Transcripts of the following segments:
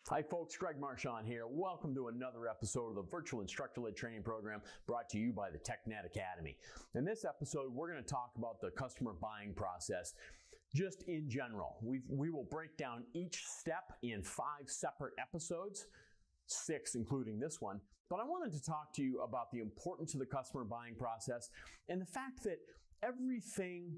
Hi folks, Greg Marchand here. Welcome to another episode of the Virtual Instructor-Led Training Program brought to you by the TechNet Academy. In this episode, we're going to talk about the customer buying process just in general. We will break down each step in 5 separate episodes, 6 including this one. But I wanted to talk to you about the importance of the customer buying process and the fact that everything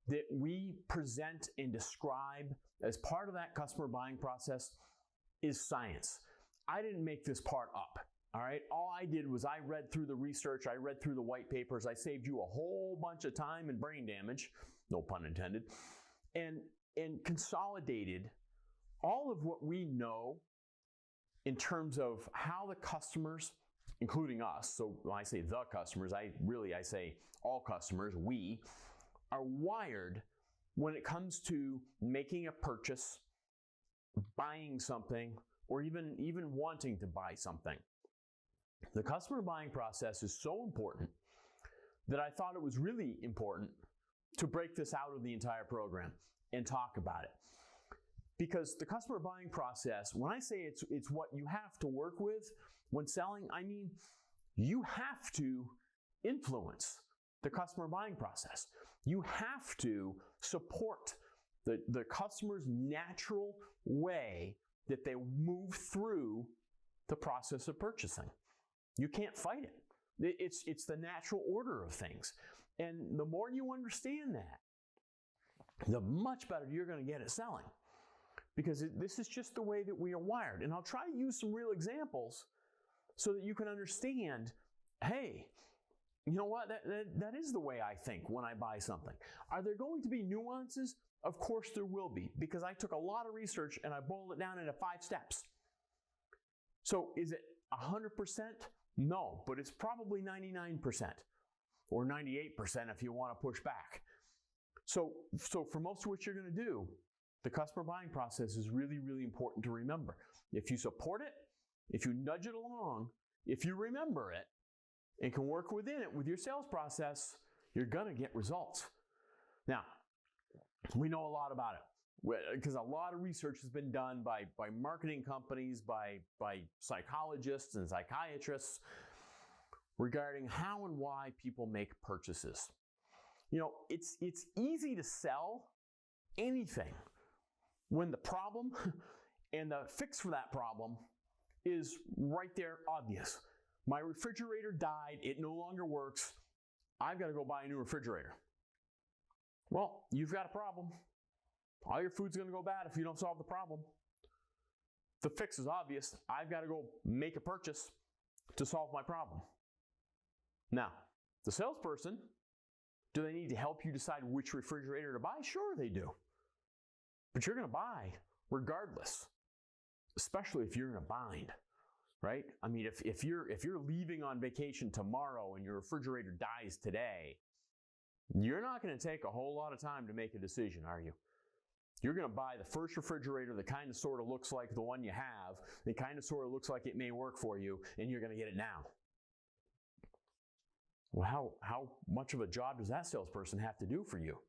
that we present and describe as part of that customer buying process is science. I didn't make this part up, all right? All I did was I read through the research, I read through the white papers, I saved you a whole bunch of time and brain damage, no pun intended, and consolidated all of what we know in terms of how the customers, including us, so when I say the customers, I say all customers, we, are wired when it comes to making a purchase, buying something, or even wanting to buy something. The customer buying process is so important that I thought it was really important to break this out of the entire program and talk about it. Because the customer buying process, when I say it's what you have to work with when selling, I mean you have to influence the customer buying process. You have to support the customer's natural way that they move through the process of purchasing. You can't fight it. It's the natural order of things. And the more you understand that, the much better you're going to get at selling. Because this is just the way that we are wired. And I'll try to use some real examples so that you can understand, hey, you know what, that is the way I think when I buy something. Are there going to be nuances? Of course there will be, because I took a lot of research and I boiled it down into 5 steps. So is it 100%? No, but it's probably 99% or 98% if you want to push back. So for most of what you're going to do, the customer buying process is really, really important to remember. If you support it, if you nudge it along, if you remember it, and can work within it with your sales process, you're going to get results. Now, we know a lot about it because a lot of research has been done by marketing companies, by psychologists and psychiatrists regarding how and why people make purchases. You know, it's easy to sell anything when the problem and the fix for that problem is right there obvious. My refrigerator died, it no longer works, I've got to go buy a new refrigerator. Well, you've got a problem. All your food's going to go bad if you don't solve the problem. The fix is obvious. I've got to go make a purchase to solve my problem. Now, the salesperson, do they need to help you decide which refrigerator to buy? Sure they do. But you're going to buy regardless, especially if you're in a bind. Right? I mean, if you're leaving on vacation tomorrow and your refrigerator dies today, you're not going to take a whole lot of time to make a decision, are you? You're going to buy the first refrigerator that kind of sort of looks like the one you have, that kind of sort of looks like it may work for you, and you're going to get it now. Well, how much of a job does that salesperson have to do for you?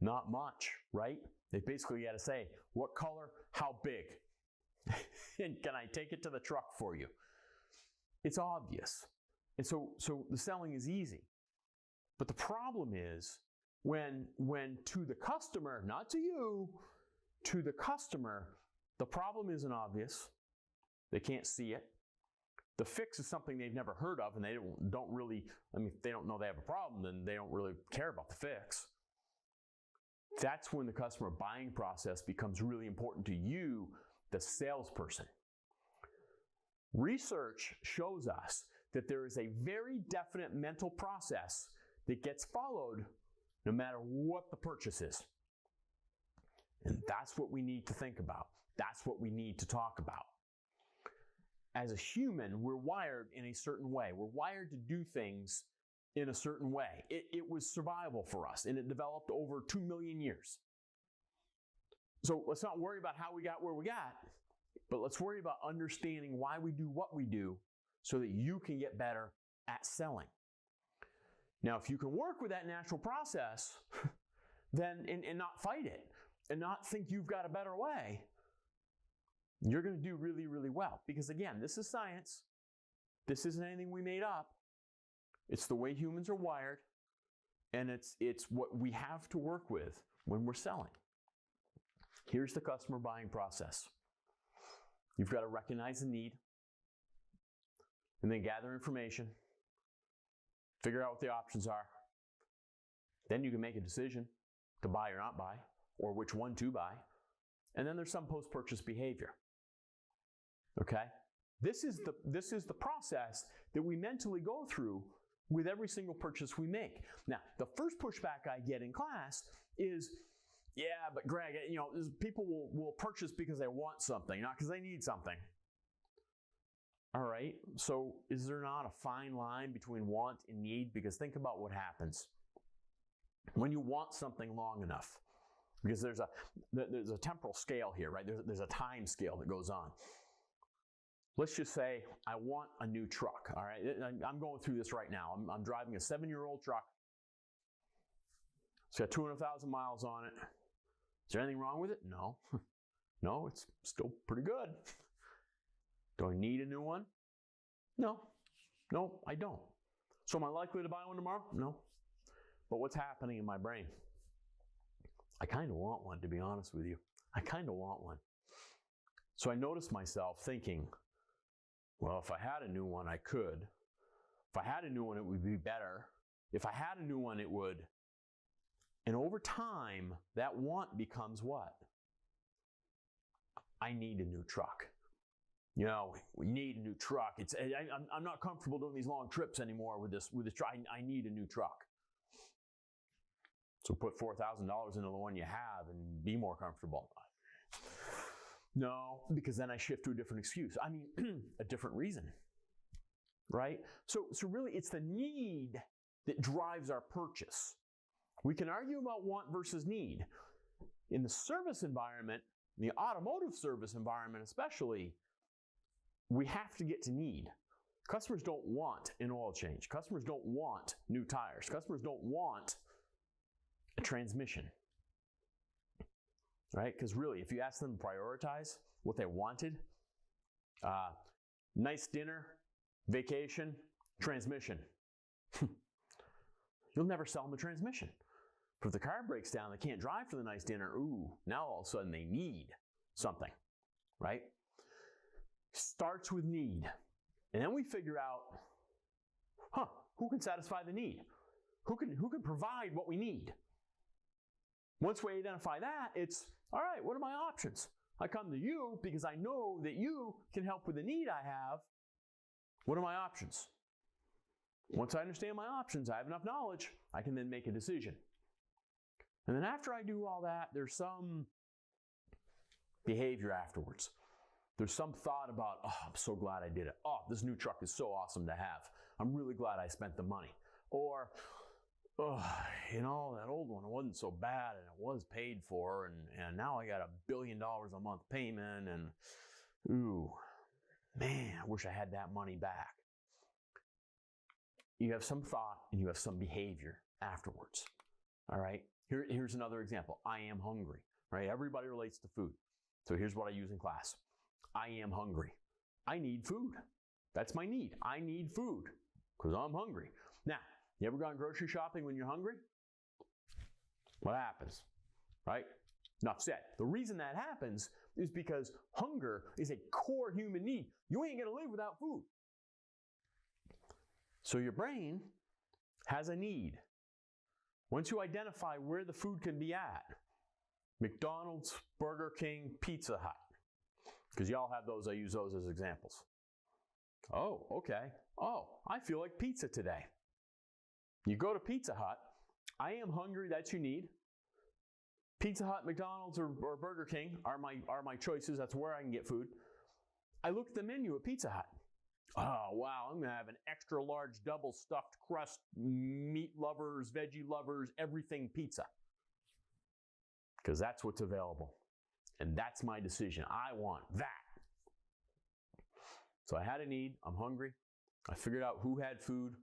Not much, right? They basically got to say, what color, how big? And can I take it to the truck for you? It's obvious. And so the selling is easy. But the problem is when to the customer, not to you, to the customer, the problem isn't obvious. They can't see it. The fix is something they've never heard of, and they don't really, I mean, if they don't know they have a problem, then they don't really care about the fix. That's when the customer buying process becomes really important to you, the salesperson. Research shows us that there is a very definite mental process that gets followed no matter what the purchase is. And that's what we need to think about. That's what we need to talk about. As a human, we're wired in a certain way. We're wired to do things in a certain way. It was survival for us, and it developed over 2 million years. So let's not worry about how we got where we got, but let's worry about understanding why we do what we do so that you can get better at selling. Now, if you can work with that natural process, then and not fight it, and not think you've got a better way, you're going to do really, really well. Because again, this is science. This isn't anything we made up. It's the way humans are wired, and it's what we have to work with when we're selling. Here's the customer buying process. You've got to recognize the need, and then gather information, figure out what the options are. Then you can make a decision to buy or not buy, or which one to buy. And then there's some post-purchase behavior. Okay? This is the process that we mentally go through with every single purchase we make. Now, the first pushback I get in class is, yeah, but Greg, people will purchase because they want something, not because they need something. All right, so is there not a fine line between want and need? Because think about what happens when you want something long enough. Because there's a temporal scale here, right? There's a time scale that goes on. Let's just say I want a new truck, all right? I'm going through this right now. I'm driving a 7-year-old truck. It's got 200,000 miles on it. Is there anything wrong with it? No. No, it's still pretty good. Do I need a new one? No. No, I don't. So am I likely to buy one tomorrow? No. But what's happening in my brain? I kind of want one, to be honest with you. I kind of want one. So I noticed myself thinking, well, if I had a new one, I could. If I had a new one, it would be better. If I had a new one, it would. And over time, that want becomes what? I need a new truck. We need a new truck. I'm not comfortable doing these long trips anymore with this truck. I need a new truck. So put $4,000 into the one you have and be more comfortable. No, because then I shift to a different excuse. A different reason, right? So really, it's the need that drives our purchase. We can argue about want versus need. In the service environment, the automotive service environment especially, we have to get to need. Customers don't want an oil change. Customers don't want new tires. Customers don't want a transmission, right? Because really, if you ask them to prioritize what they wanted, nice dinner, vacation, transmission, you'll never sell them a transmission. But if the car breaks down, they can't drive for the nice dinner. Ooh, now all of a sudden they need something, right? Starts with need. And then we figure out, who can satisfy the need? Who can provide what we need? Once we identify that, it's, all right, what are my options? I come to you because I know that you can help with the need I have. What are my options? Once I understand my options, I have enough knowledge, I can then make a decision. And then after I do all that, there's some behavior afterwards. There's some thought about, I'm so glad I did it. This new truck is so awesome to have. I'm really glad I spent the money. Or, that old one wasn't so bad and it was paid for and now I got $1 billion a month payment and, ooh, man, I wish I had that money back. You have some thought and you have some behavior afterwards. All right? Here's another example. I am hungry, right? Everybody relates to food. So here's what I use in class. I am hungry. I need food. That's my need. I need food because I'm hungry. Now, you ever gone grocery shopping when you're hungry? What happens, right? Enough said. The reason that happens is because hunger is a core human need. You ain't going to live without food. So your brain has a need. Once you identify where the food can be at, McDonald's, Burger King, Pizza Hut, because y'all have those, I use those as examples. Oh, okay. I feel like pizza today. You go to Pizza Hut, I am hungry, that's your need. Pizza Hut, McDonald's, or Burger King are my choices. That's where I can get food. I look at the menu at Pizza Hut. Oh, wow, I'm going to have an extra large double stuffed crust, meat lovers, veggie lovers, everything pizza. Because that's what's available. And that's my decision. I want that. So I had a need. I'm hungry. I figured out who had food.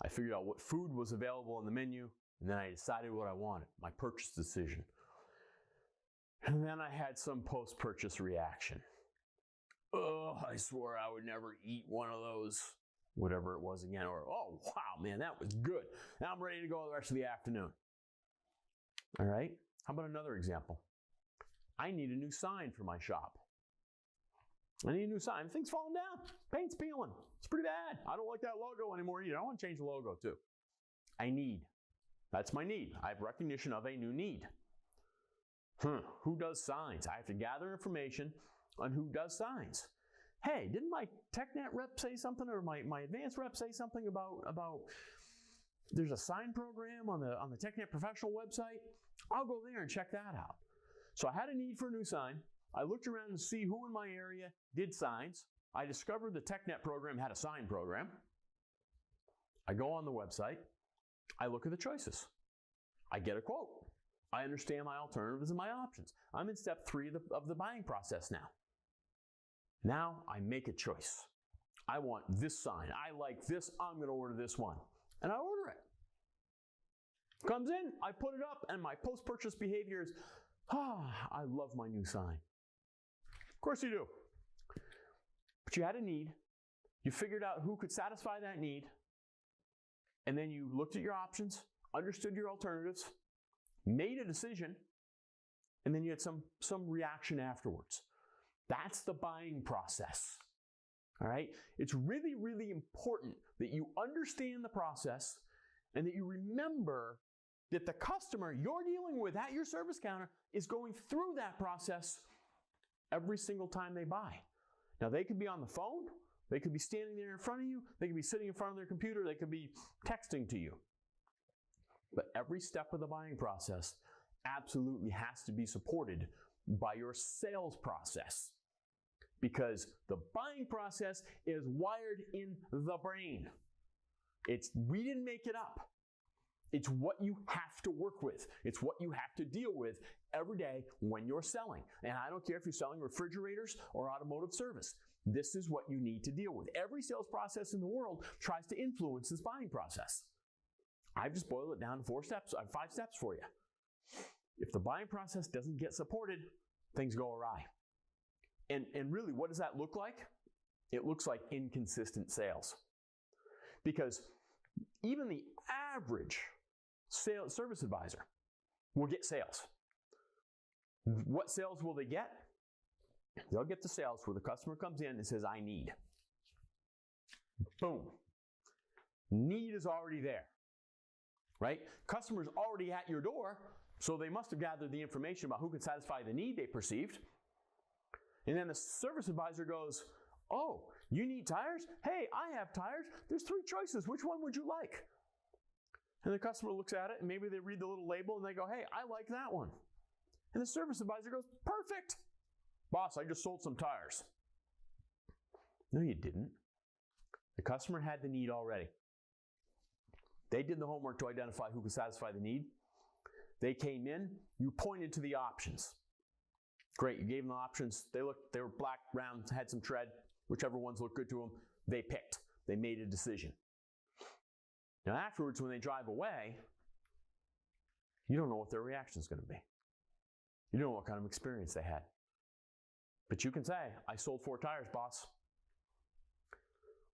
I figured out what food was available on the menu. And then I decided what I wanted, my purchase decision. And then I had some post-purchase reaction. oh, I swore I would never eat one of those, whatever it was again. Or, oh, wow, man, that was good. Now I'm ready to go the rest of the afternoon. All right. How about another example? I need a new sign for my shop. I need a new sign. Thing's falling down. Paint's peeling. It's pretty bad. I don't like that logo anymore either. I want to change the logo too. I need. That's my need. I have recognition of a new need. Who does signs? I have to gather information on who does signs. Hey, didn't my TechNet rep say something, or my advanced rep say something about there's a sign program on the TechNet professional website? I'll go there and check that out. So I had a need for a new sign. I looked around to see who in my area did signs. I discovered the TechNet program had a sign program. I go on the website. I look at the choices. I get a quote. I understand my alternatives and my options. I'm in step 3 of the buying process now. Now I make a choice. I want this sign. I like this. I'm going to order this one. And I order it. Comes in, I put it up, and my post-purchase behavior is, I love my new sign. Of course you do. But you had a need. You figured out who could satisfy that need. And then you looked at your options, understood your alternatives, made a decision, and then you had some reaction afterwards. That's the buying process. All right? It's really, really important that you understand the process and that you remember that the customer you're dealing with at your service counter is going through that process every single time they buy. Now, they could be on the phone, they could be standing there in front of you, they could be sitting in front of their computer, they could be texting to you. But every step of the buying process absolutely has to be supported by your sales process, because the buying process is wired in the brain. We didn't make it up. It's what you have to work with. It's what you have to deal with every day when you're selling. And I don't care if you're selling refrigerators or automotive service. This is what you need to deal with. Every sales process in the world tries to influence this buying process. I've just boiled it down to 4 steps. I have 5 steps for you. If the buying process doesn't get supported, things go awry. And really, what does that look like? It looks like inconsistent sales. Because even the average service advisor will get sales. What sales will they get? They'll get the sales where the customer comes in and says, I need. Boom. Need is already there. Right? Customer's already at your door, so they must have gathered the information about who could satisfy the need they perceived. And then the service advisor goes, oh, you need tires? Hey, I have tires. There's 3 choices. Which one would you like? And the customer looks at it, and maybe they read the little label, and they go, hey, I like that one. And the service advisor goes, perfect. Boss, I just sold some tires. No, you didn't. The customer had the need already. They did the homework to identify who could satisfy the need. They came in, you pointed to the options. Great, you gave them the options. They were black, round, had some tread. Whichever ones looked good to them, they picked. They made a decision. Now afterwards, when they drive away, you don't know what their reaction is going to be. You don't know what kind of experience they had. But you can say, I sold 4 tires, boss.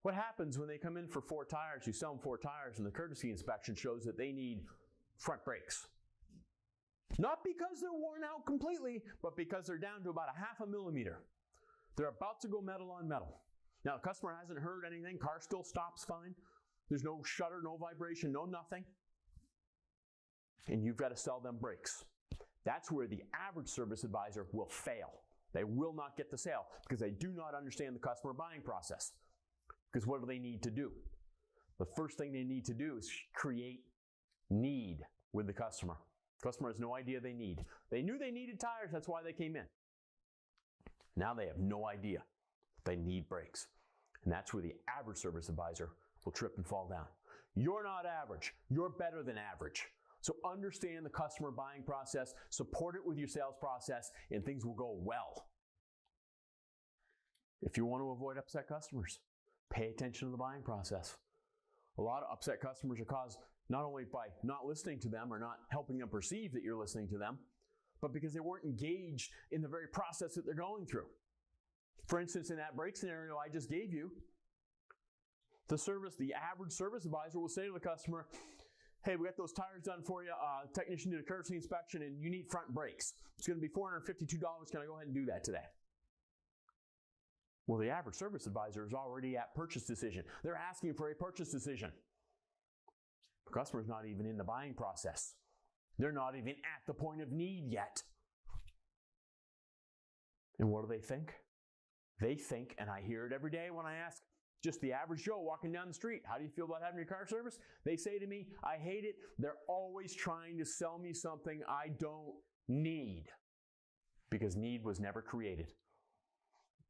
What happens when they come in for 4 tires, you sell them 4 tires, and the courtesy inspection shows that they need front brakes? Not because they're worn out completely, but because they're down to about 0.5 millimeter. They're about to go metal on metal. Now, the customer hasn't heard anything. Car still stops fine. There's no shudder, no vibration, no nothing. And you've got to sell them brakes. That's where the average service advisor will fail. They will not get the sale because they do not understand the customer buying process. Because what do they need to do? The first thing they need to do is create need with the customer. The customer has no idea they need. They knew they needed tires, that's why they came in. Now they have no idea they need brakes. And that's where the average service advisor will trip and fall down. You're not average. You're better than average. So understand the customer buying process, support it with your sales process, and things will go well. If you want to avoid upset customers, pay attention to the buying process. A lot of upset customers are caused not only by not listening to them or not helping them perceive that you're listening to them, but because they weren't engaged in the very process that they're going through. For instance, in that break scenario I just gave you, the average service advisor will say to the customer, hey, we got those tires done for you. Technician did a courtesy inspection and you need front brakes. It's going to be $452. Can I go ahead and do that today? Well, the average service advisor is already at purchase decision. They're asking for a purchase decision. The customer's not even in the buying process. They're not even at the point of need yet. And what do they think? They think, and I hear it every day when I ask just the average Joe walking down the street, how do you feel about having your car serviced? They say to me, I hate it. They're always trying to sell me something I don't need, because need was never created.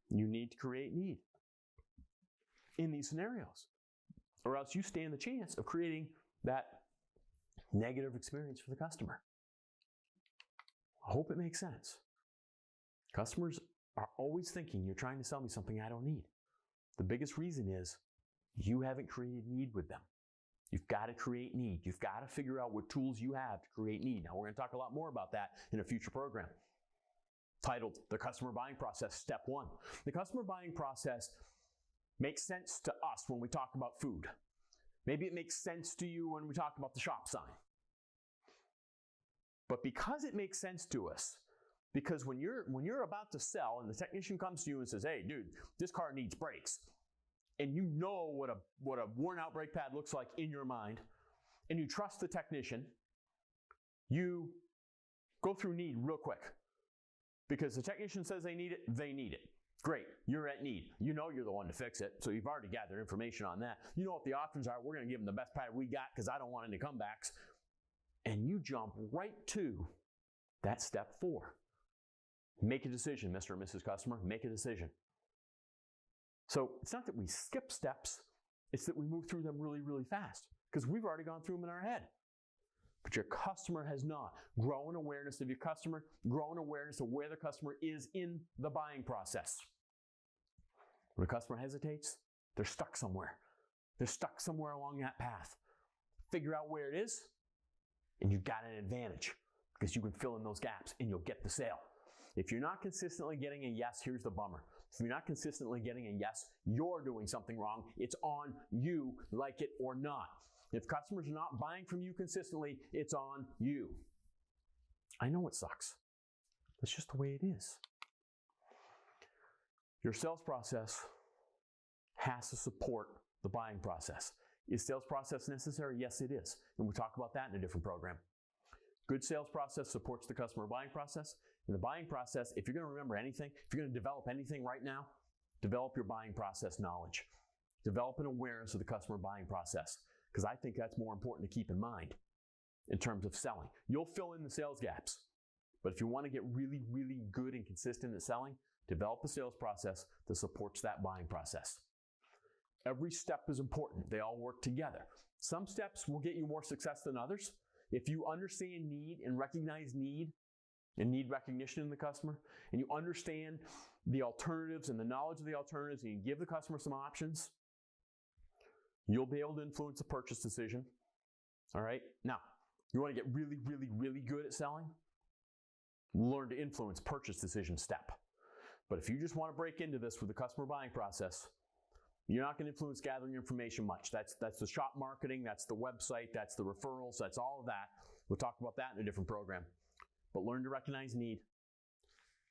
You need to create need in these scenarios, or else you stand the chance of creating that negative experience for the customer. I hope it makes sense. Customers are always thinking you're trying to sell me something I don't need. The biggest reason is you haven't created need with them. You've got to create need. You've got to figure out what tools you have to create need. Now, we're going to talk a lot more about that in a future program titled The Customer Buying Process, Step 1. The customer buying process makes sense to us when we talk about food. Maybe it makes sense to you when we talk about the shop sign. But because it makes sense to us, because when you're about to sell and the technician comes to you and says, hey, dude, this car needs brakes, and you know what a worn out brake pad looks like in your mind, and you trust the technician, you go through need real quick. Because the technician says they need it, they need it. Great, you're at need. You know you're the one to fix it, so you've already gathered information on that. You know what the options are. We're going to give them the best pad we got because I don't want any comebacks. And you jump right to that step 4. Make a decision, Mr. and Mrs. Customer. Make a decision. So it's not that we skip steps, it's that we move through them really, really fast because we've already gone through them in our head. But your customer has not. Grow an awareness of your customer. Grow an awareness of where the customer is in the buying process. When a customer hesitates, they're stuck somewhere. They're stuck somewhere along that path. Figure out where it is, and you've got an advantage because you can fill in those gaps and you'll get the sale. If you're not consistently getting a yes, here's the bummer. If you're not consistently getting a yes, you're doing something wrong. It's on you, like it or not. If customers are not buying from you consistently, it's on you. I know it sucks. That's just the way it is. Your sales process has to support the buying process. Is sales process necessary? Yes, it is. And we'll talk about that in a different program. Good sales process supports the customer buying process. In the buying process, if you're going to remember anything, if you're going to develop anything right now, develop your buying process knowledge. Develop an awareness of the customer buying process, because I think that's more important to keep in mind in terms of selling. You'll fill in the sales gaps, but if you want to get really, really good and consistent at selling, develop a sales process that supports that buying process. Every step is important. They all work together. Some steps will get you more success than others. If you understand need and recognize need and need recognition in the customer, and you understand the alternatives and the knowledge of the alternatives, and you give the customer some options, you'll be able to influence the purchase decision. All right? Now, you want to get really, really, really good at selling? Learn to influence purchase decision step. But if you just want to break into this with the customer buying process, you're not going to influence gathering information much. That's the shop marketing, that's the website, that's the referrals, that's all of that. We'll talk about that in a different program. But learn to recognize need.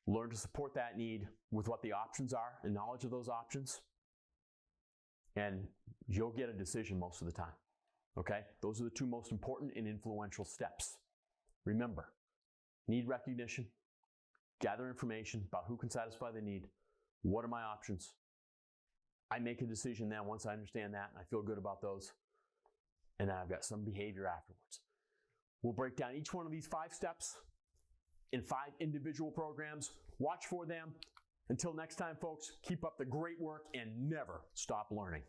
Learn to support that need with what the options are and knowledge of those options. And you'll get a decision most of the time. Okay? Those are the two most important and influential steps. Remember, need recognition, gather information about who can satisfy the need, what are my options. I make a decision then once I understand that, and I feel good about those, and then I've got some behavior afterwards. We'll break down each one of these 5 steps in 5 individual programs. Watch for them. Until next time, folks, keep up the great work and never stop learning.